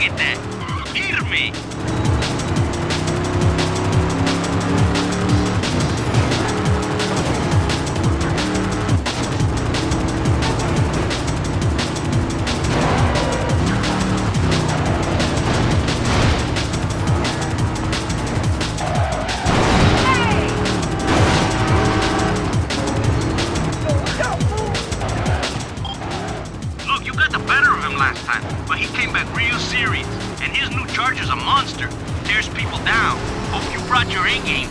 get that. Irme. Look, you got the better of him last time, but he came back real serious. And his new charger's a monster. Tears people down. Hope you brought your A-game.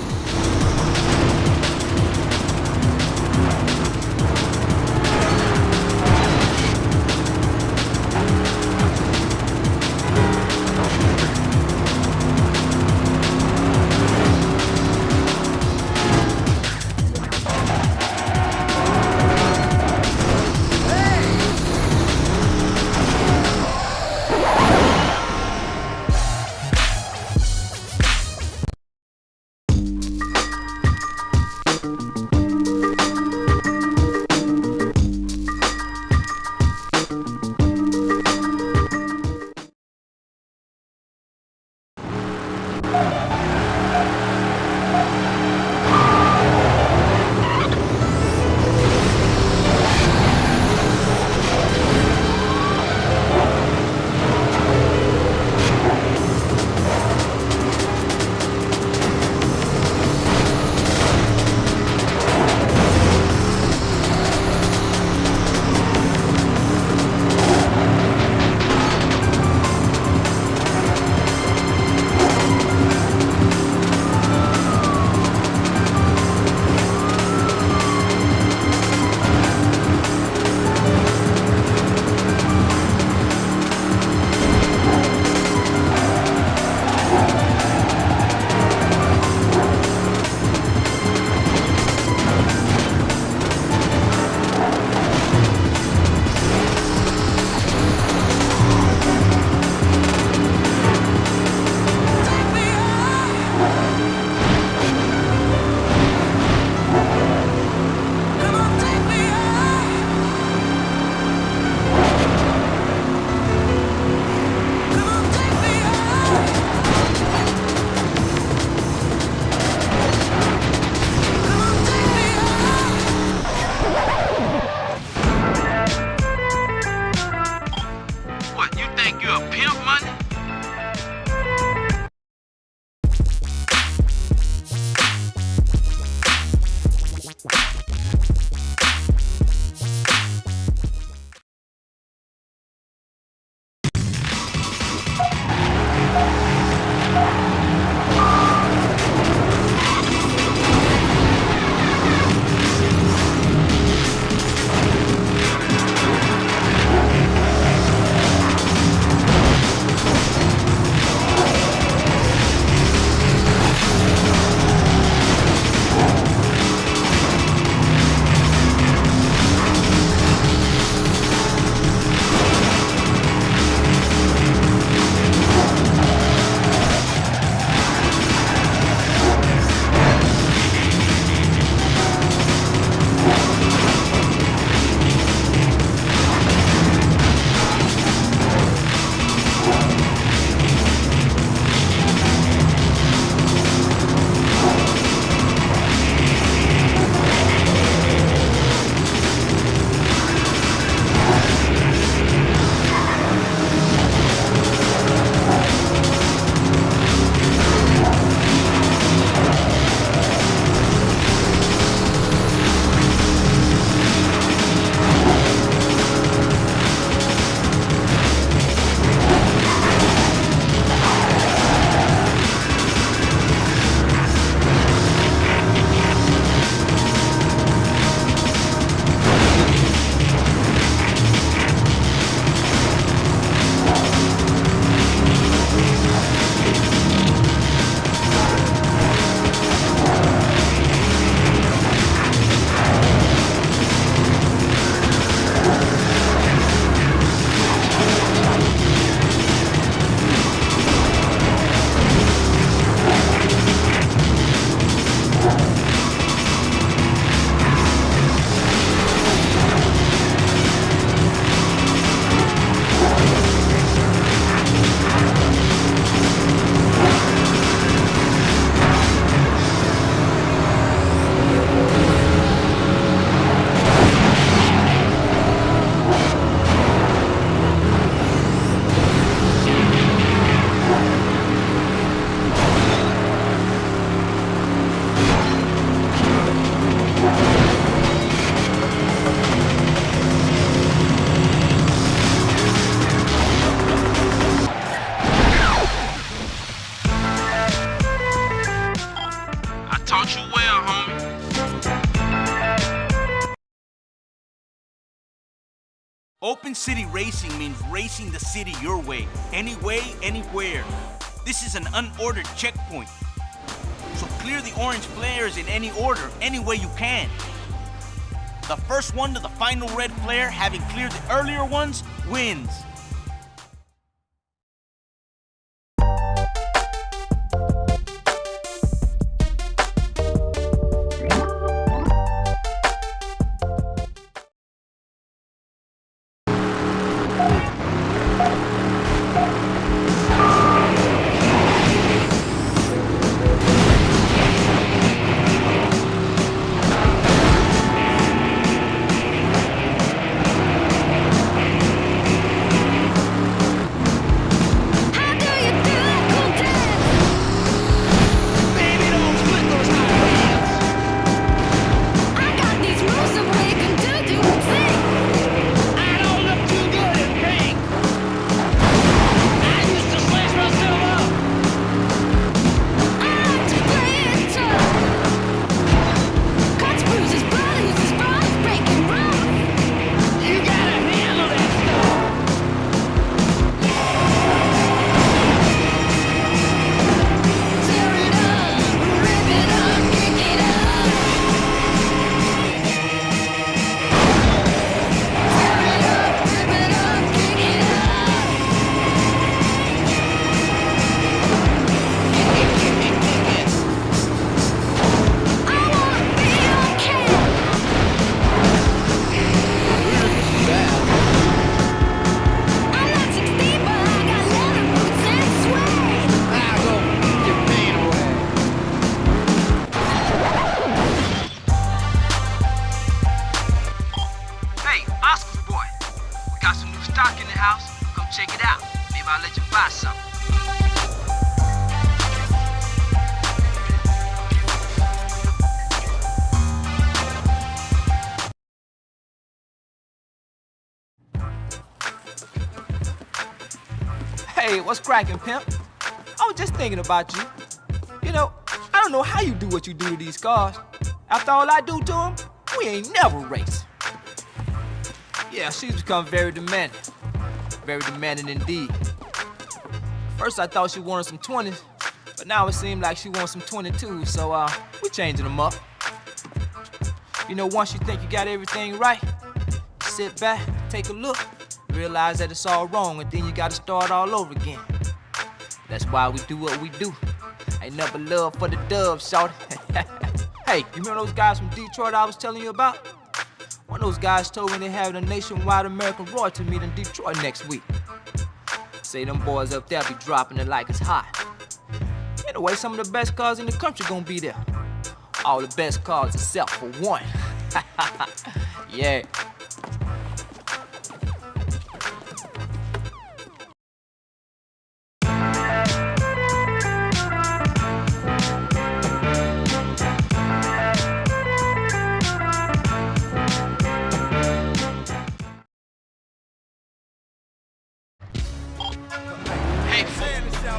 Open City Racing means racing the city your way, any way, anywhere. This is an unordered checkpoint. So clear the orange flares in any order, any way you can. The first one to the final red flare, having cleared the earlier ones, wins. Check it out. Maybe I'll let you buy some. Hey, what's cracking, pimp? I was just thinking about you. You know, I don't know how you do what you do to these cars. After all I do to them, we ain't never race. Yeah, she's become very demanding. Very demanding indeed. First I thought she wanted some 20s, but now it seems like she wants some 22s, so we changing them up. You know, once you think you got everything right, sit back, take a look, realize that it's all wrong, and then you gotta start all over again. That's why we do what we do. Ain't never love for the dub, shawty. Hey, you remember those guys from Detroit I was telling you about? One of those guys told me they're having a nationwide American royalty meet in Detroit next week. Say them boys up there be dropping it like it's hot. Anyway, some of the best cars in the country gonna be there. All the best cars except for one. Yeah.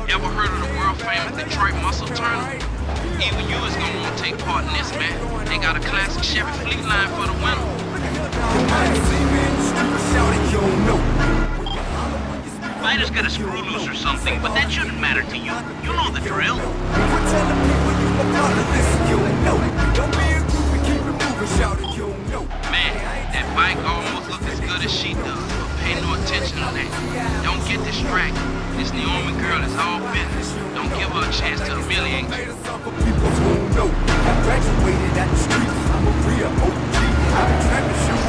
Ever heard of the world famous Detroit Muscle Tournament? Even you is gonna want to take part in this, man. They got a classic Chevy Fleet line for the winner. Fighters got a screw loose or something, but that shouldn't matter to you. You know the drill. Man, that bike almost looks as good as she does, but pay no attention to that. Don't get distracted. This Naomi girl is all business. Don't give her a chance to humiliate you. I graduated at the streets. I'm a real OG. I've been trying to shoot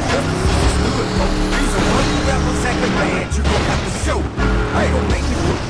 these are money rappers at the band. You gon' have to show. I ain't gon' make you look.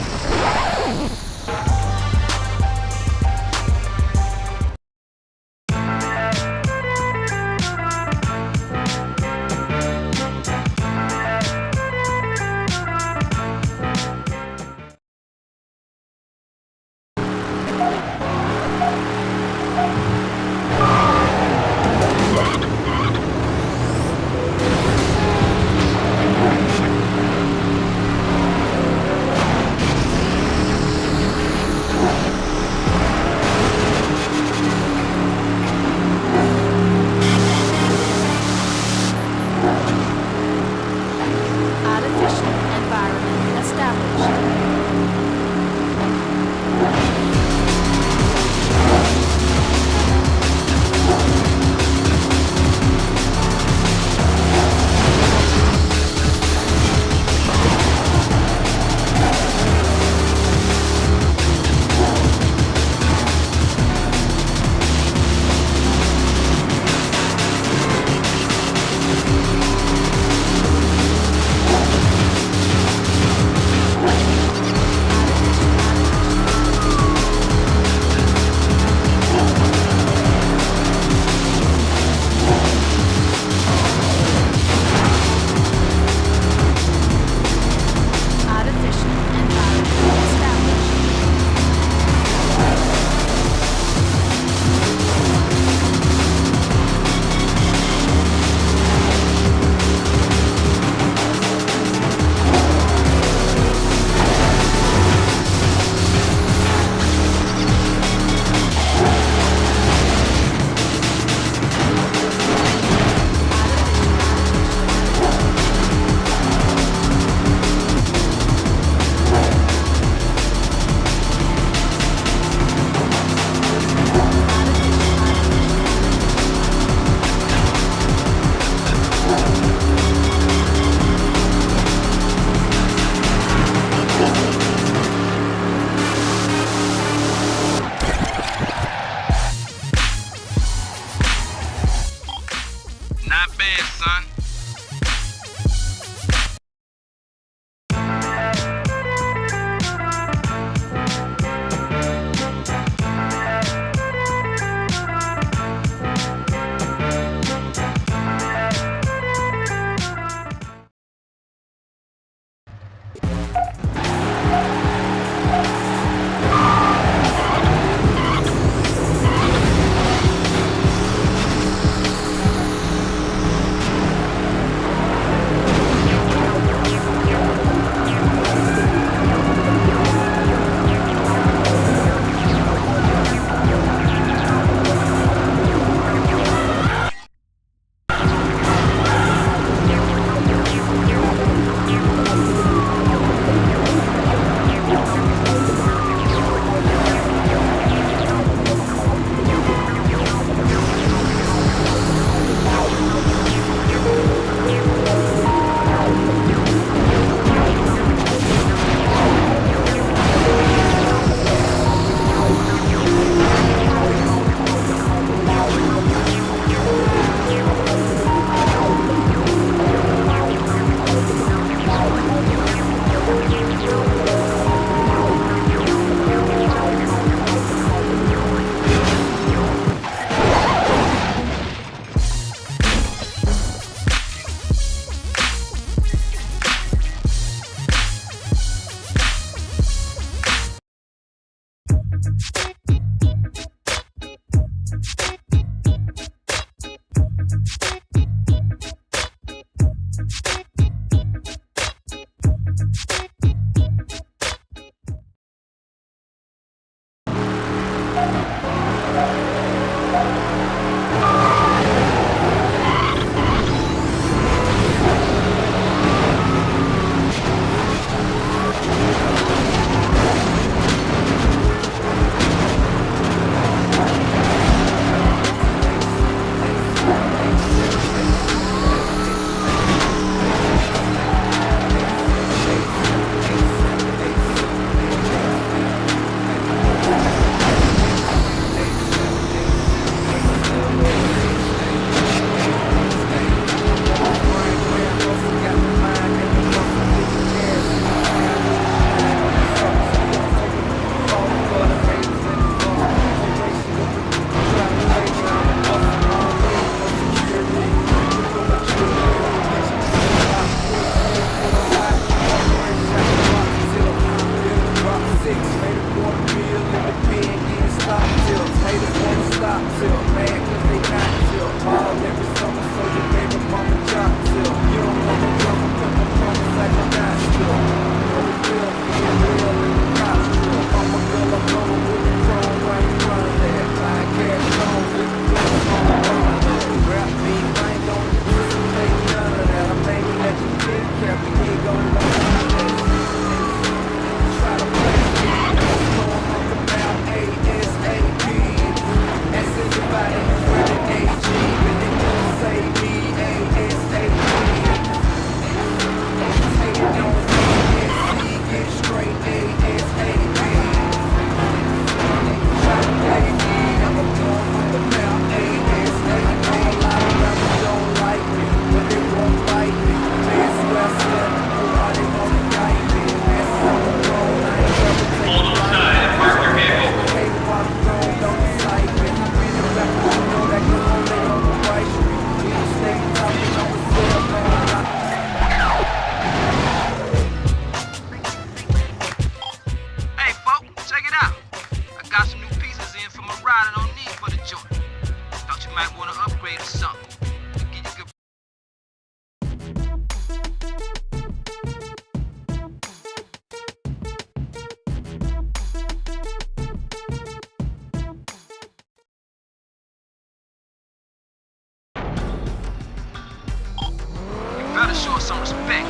Better show us some respect.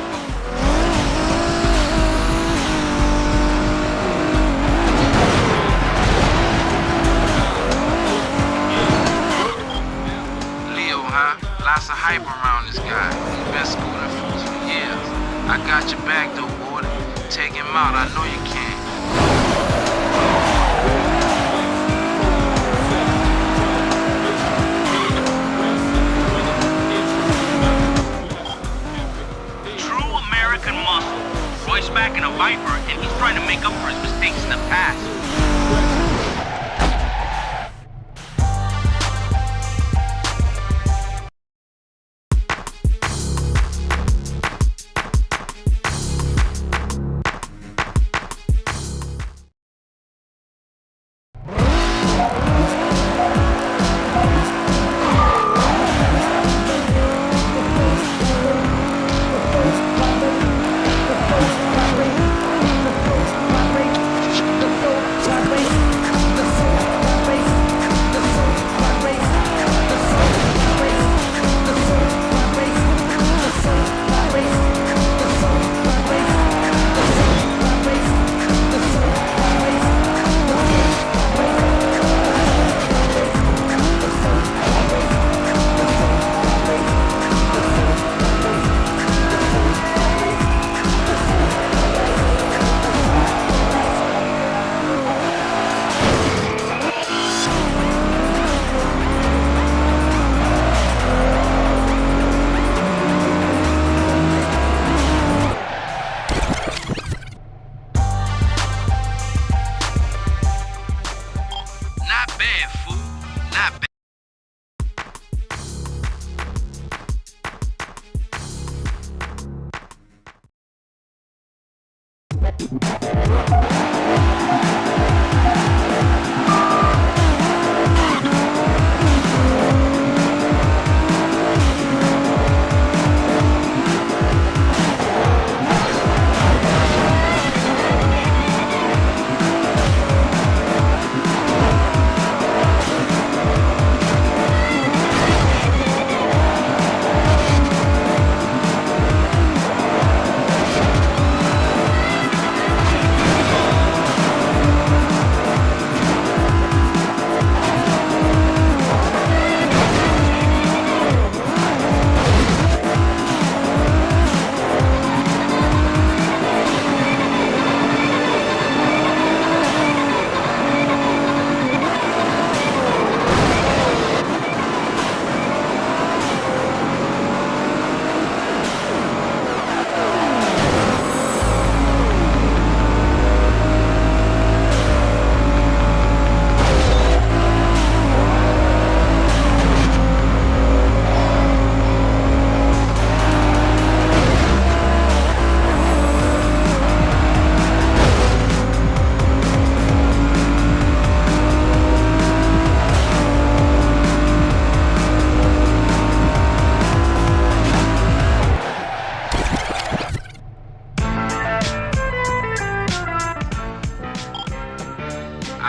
Leo, huh? Lots of hype around this guy. He's been schooling fools for years. I got your back though, boy. Take him out, I know you can. Royce back in a Viper, and he's trying to make up for his mistakes in the past.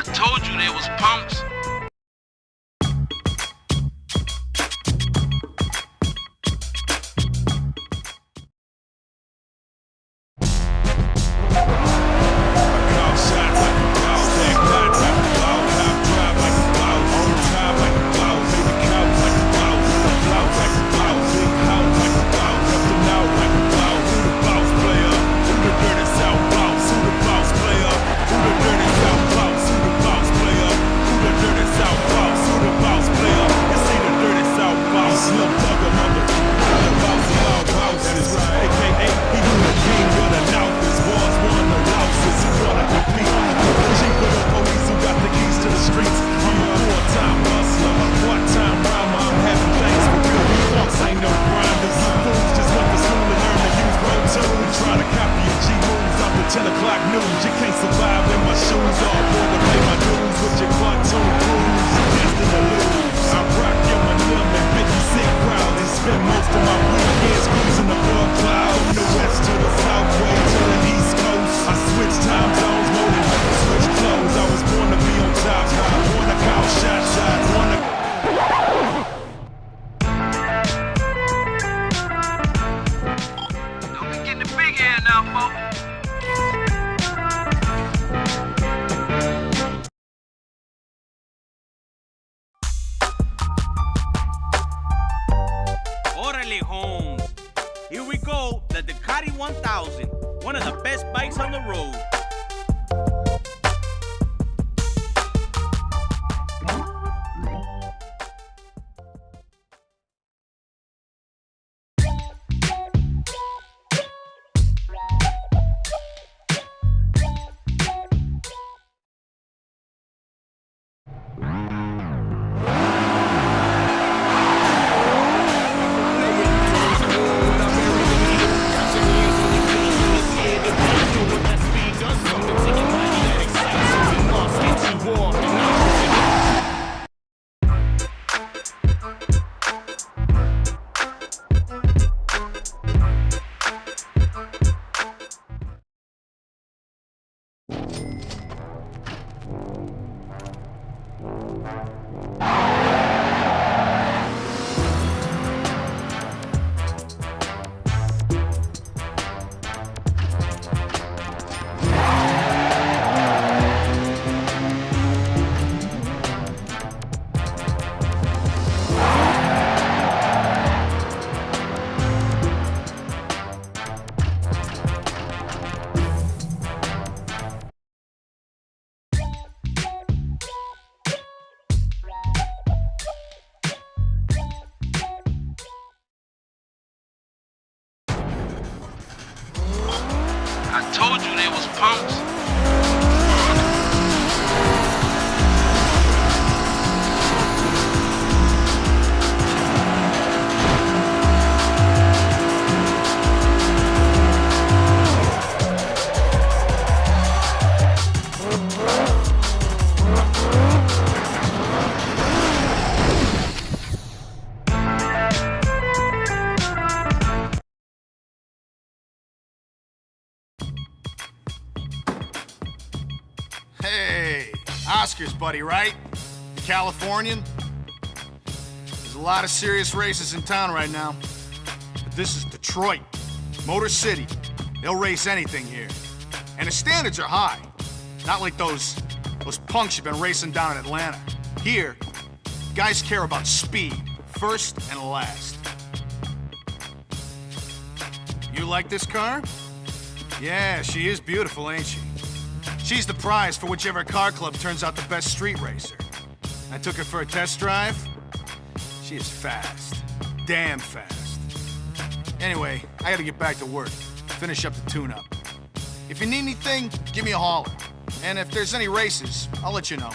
I told you they was punks. Órale, Holmes. Here we go, the Ducati 1000, one of the best bikes on the road. I told you they was punks. Hey, Oscar's buddy, right? The Californian? There's a lot of serious races in town right now. But this is Detroit, Motor City. They'll race anything here. And the standards are high. Not like those punks you've been racing down in Atlanta. Here, guys care about speed, first and last. You like this car? Yeah, she is beautiful, ain't she? She's the prize for whichever car club turns out the best street racer. I took her for a test drive. She is fast. Damn fast. Anyway, I gotta get back to work. Finish up the tune-up. If you need anything, give me a holler. And if there's any races, I'll let you know.